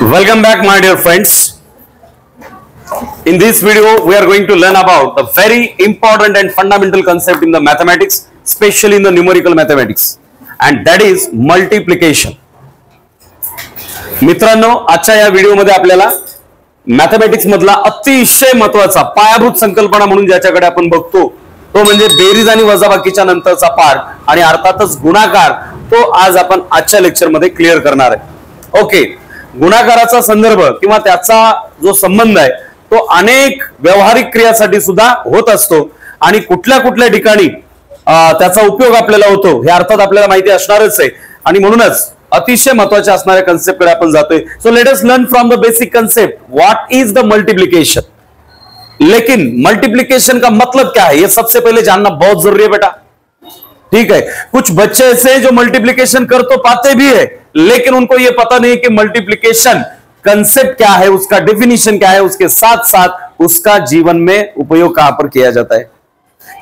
Welcome back, my dear friends. In this video, we are going to learn about the very important and fundamental concept in the mathematics, especially in the numerical mathematics, and that is multiplication. मित्रांनो, आजच्या या व्हिडिओमध्ये आपल्याला mathematics मधला अतिशय महत्त्वाचा पायाभूत संकल्पना म्हणून ज्याच्याकडे आपण बघतो तो म्हणजे बेरीज आणि वजाबाकीच्या नंतरचा पार्ट आणि अर्थातच गुणाकार, तो आज आपण आजच्या लेक्चर मध्ये क्लिअर करणार आहे. ओके, गुणाकाराचा संदर्भ किंवा त्याचा जो संबंध आहे तो अनेक व्यावहारिक क्रियासाठी सुद्धा होत असतो आणि कुठल्या कुठल्या ठिकाणी त्याचा उपयोग आपल्याला होतो हे अर्थात आपल्याला माहिती असणारच आहे आणि म्हणूनच अतिशय महत्त्वाच्या असणाऱ्या कन्सेप्ट कडे आपण जातोय. So let us learn from the basic concept what is the multiplication. लेकिन मल्टीप्लिकेशन का मतलब क्या है, ये सबसे पहले जानना बहुत जरूरी है बेटा. ठीक है, कुछ बच्चे ऐसे जो मल्टीप्लिकेशन कर तो पाते भी है लेकिन उनको ये पता नहीं कि मल्टीप्लिकेशन कंसेप्ट क्या है, उसका डेफिनेशन क्या है, उसके साथ साथ उसका जीवन में उपयोग कहां पर किया जाता है.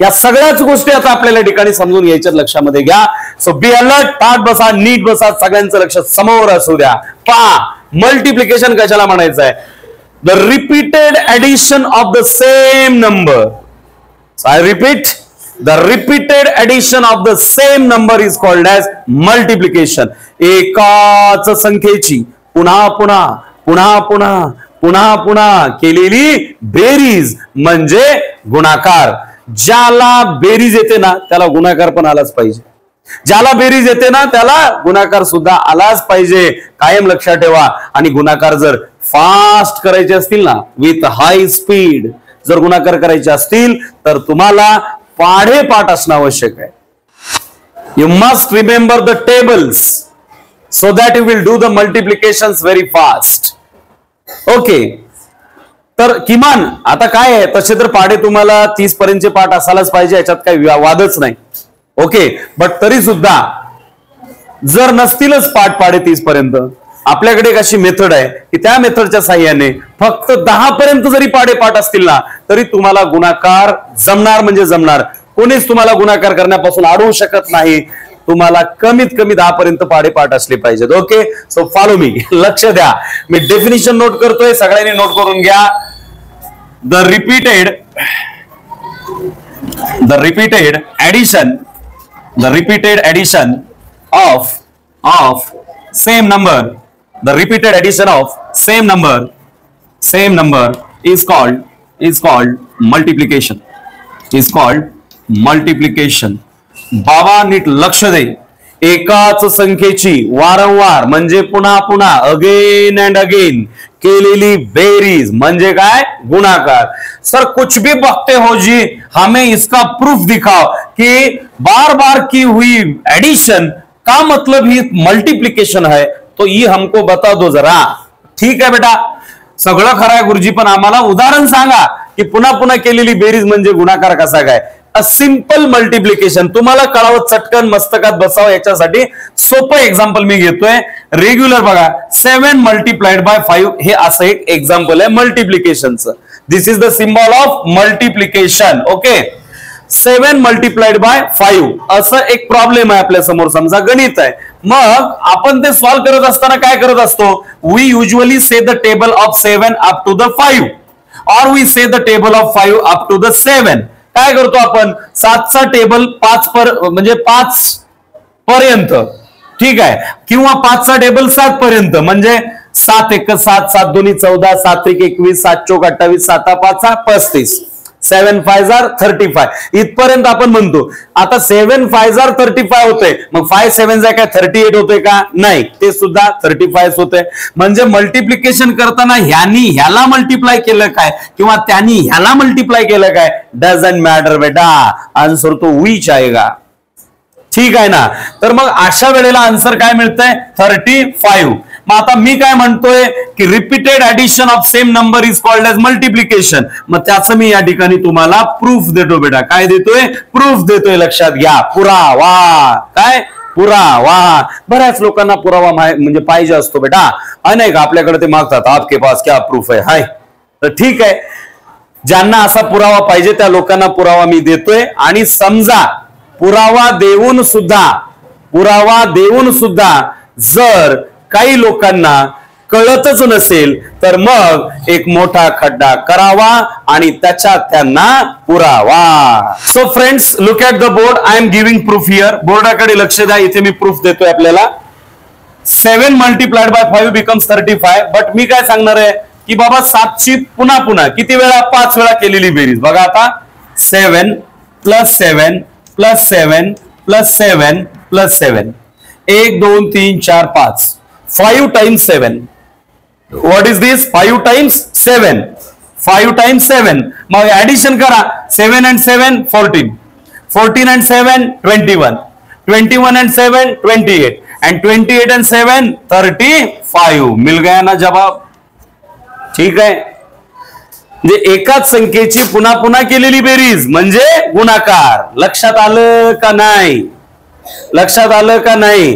या सगळ्याच गोष्टी आता आपल्याला ठिकाणी समजून घ्यायच्या, लक्षामध्ये घ्या. सो बी अलर्ट, ताट बसा, नीट बसा, सगळ्यांचं लक्ष समोर असू द्या. पहा, मल्टीप्लिकेशन कशाला म्हणायचं आहे? The repeated addition of the same number. I repeat, the repeated addition of the same number is called as multiplication. एकाच संख्येची पुन्हा पुन्हा पुन्हा पुन्हा पुन्हा पुन्हा केलेली बेरीज म्हणजे गुणाकार. ज्याला बेरीज येते ना त्याला गुणाकार पण आलाच पाहिजे, ज्याला बेरीज येते ना त्याला गुणाकार सुद्धा आलाच पाहिजे. कायम लक्षात ठेवा. आणि गुणाकार जर फास्ट करायचे असतील ना, विथ हाय स्पीड जर गुणाकार करायचे असतील तर तुम्हाला पाढे पाठ असणं आवश्यक आहे. You must remember the tables so that you will do the multiplications very fast. Okay, तर किमान आता काय आहे, तसे तर पाढे तुम्हाला 30 पर्यंतचे पाठ असायलाच पाहिजे, याच्यात काही वादच नाही. ओके, बट तरी सुद्धा जर नसतीलच पाढे 30 पर्यंत, आपल्याकडे एक अशी मेथड आहे की त्या मेथडच्या साहाय्याने फक्त 10 पर्यंत जरी पाठ असतील ना तरी तुम्हाला गुणाकार जमणार म्हणजे जमणार. कोणीच तुम्हाला गुणाकार करण्यापासून अडवू शकत नाही. तुम्हाला कमीत कमी 10 पर्यंत पाठ असले पाहिजेत. ओके, सो फॉलो मी, लक्ष द्या. मी डेफिनेशन नोट करतोय, सगळ्यांनी नोट करून घ्या. The repeated addition of same number, the repeated addition of same number is called multiplication. बाबा नीट लक्ष दे. एकाच संख्येची वारंवार म्हणजे पुन्हा पुन्हा अगेन एंड अगेन केलेली बेरीज म्हणजे काय? गुणाकार. सर कुछ भी बकते हो जी, हमें इसका प्रूफ दिखाओ कि बार बार की हुई एडिशन का मतलब ही मल्टीप्लिकेशन है, तो ये हमको बता दो जरा. ठीक है बेटा, सगळं खरं आहे गुरुजी, पण आम्हाला उदाहरण सांगा की पुन्हा पुन्हा केलेली बेरीज म्हणजे गुणाकार कसा काय. अ सिंपल मल्टिप्लिकेशन तुम्हाला कळावं, चटकन मस्तकात बसावं याच्यासाठी सोपं एक्झाम्पल मी घेतोय. रेग्युलर बघा, 7 मल्टिप्लाइड बाय 5 हे असं एक एक्झाम्पल आहे मल्टिप्लिकेशनचं. This is the symbol of multiplication. Okay, 7 multiplied by 5 असं एक प्रॉब्लेम आहे आपल्या समोर. समजा गणित आहे, मग आपण ते सॉल्व्ह करत असताना काय करत असतो? We usually say the table of 7 up to the 5 और we say the table of 5 up to the 7. काय करतो आपण? 7चा टेबल 5 म्हणजे 5 पर्यंत, ठीक आहे, किंवा 5चा टेबल 7 पर्यंत म्हणजे 7 1 7 7 2 14 7 1 21 7 4 28 7 5 35 7 5 35 इथपर्यंत आपण म्हणतो. आता 7 5 35 होते, मग 5 7 काय 38 होते का? नाही, ते सुद्धा 35 होते. म्हणजे मल्टिप्लिकेशन करताना ह्यानी ह्याला मल्टिप्लाय केलं काय किंवा त्यांनी ह्याला मल्टिप्लाय केलं काय, डझंट मॅटर बेटा, आन्सर तो वीच आएगा. ठीक आहे ना. तर मग अशा वेळेला आन्सर काय मिळतंय? 35. मग आता मी काय म्हणतोय की repeated addition of same number is called as multiplication. मग त्याचं मी या ठिकाणी तुम्हाला प्रूफ देतो बेटा. काय देतोय? प्रूफ देतोय. लक्षात घ्या, पुरावा. काय? पुरावा. बऱ्याच लोकांना पुरावा म्हणजे पाहिजे असतो बेटा, अनेक आपल्याकडे ते मागतात, आपके पास क्या प्रूफ है? हाय, तर ठीक आहे, ज्यांना असा पुरावा पाहिजे त्या लोकांना पुरावा मी देतोय. आणि समजा पुरावा देऊन सुद्धा जर काही लोकांना कळतच नसेल तर मग एक मोठा खड्डा करावा आणि त्याच्यात त्यांना पुरावा. So friends, look at the board. I am giving proof here. बोर्डाकडे लक्ष द्या. इथे मी प्रूफ देतोय आपल्याला. 7 मल्टिप्लाइड बाय 5 बिकम्स 35. बट मी काय सांगणार आहे की बाबा 7ची पुन्हा पुन्हा किती वेळा, 5 वेळा केलेली बेरीज बघा. आता 7 + 7 + 7 + 7 + 7 1 2 3 4 5 5 times 7. What is this? 5 times 7. 5 times 7. मग ऍडिशन करा. 7 and 7 14. 14 and 7 21. 21 and 7 28. And 28 and 7 35. Mill गया ना जवाब. ठीक आहे. म्हणजे एकाच संख्येची पुन्हा पुन्हा केलेली बेरीज म्हणजे गुणाकार. लक्षात आलं का नाही? लक्षात आलं का नाही?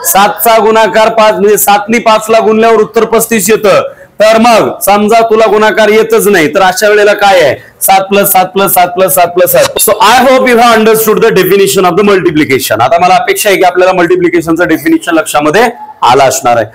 7चा गुणाकार 5 म्हणजे 7नी 5ला गुणल्यावर उत्तर 35 येतं. तर मग समजा तुला गुणाकार येतच नाही तर अशा वेळेला काय आहे? 7 + 7 + 7 + 7 + 7. So I hope you have understood the definition of the multiplication. आता मला अपेक्षा आहे की आपल्याला मल्टिप्लिकेशनचं डेफिनेशन लक्षामध्ये आलं असणार आहे.